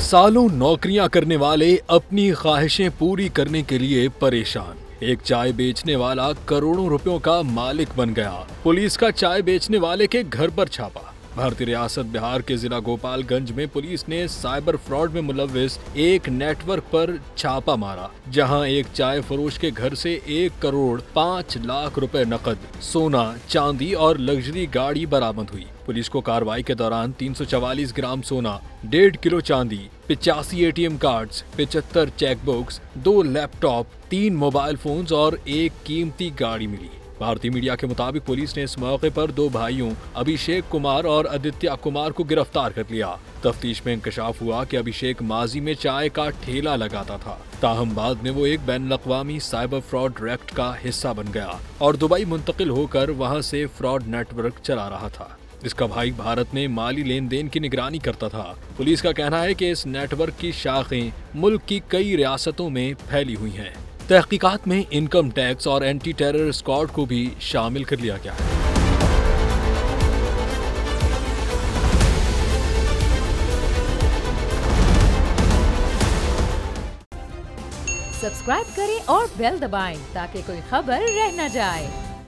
सालों नौकरियां करने वाले अपनी ख्वाहिशें पूरी करने के लिए परेशान। एक चाय बेचने वाला करोड़ों रुपयों का मालिक बन गया। पुलिस का चाय बेचने वाले के घर पर छापा। भारतीय रियासत बिहार के जिला गोपालगंज में पुलिस ने साइबर फ्रॉड में मुलव्विस एक नेटवर्क पर छापा मारा, जहां एक चाय फरोश के घर से 1 करोड़ 5 लाख रुपए नकद, सोना, चांदी और लग्जरी गाड़ी बरामद हुई। पुलिस को कार्रवाई के दौरान 344 ग्राम सोना, 1.5 किलो चांदी, 85 ATM cards, 75 chequebooks, 2 laptop, 3 mobile phones और एक कीमती गाड़ी मिली। भारतीय मीडिया के मुताबिक पुलिस ने इस मौके पर 2 भाइयों अभिषेक कुमार और आदित्य कुमार को गिरफ्तार कर लिया। तफ्तीश में इंकशाफ हुआ कि अभिषेक माजी में चाय का ठेला लगाता था, ताहम बाद में वो एक बैनुल-अक़वामी साइबर फ्रॉड रैकेट का हिस्सा बन गया और दुबई मुंतकिल होकर वहां से फ्रॉड नेटवर्क चला रहा था। इसका भाई भारत में माली लेन देन की निगरानी करता था। पुलिस का कहना है कि इस नेटवर्क की शाखें मुल्क की कई रियासतों में फैली हुई हैं। तहकीकात में इनकम टैक्स और एंटी टेरर स्क्वाड को भी शामिल कर लिया गया है। सब्सक्राइब करें और बेल दबाएं ताकि कोई खबर रह न जाए।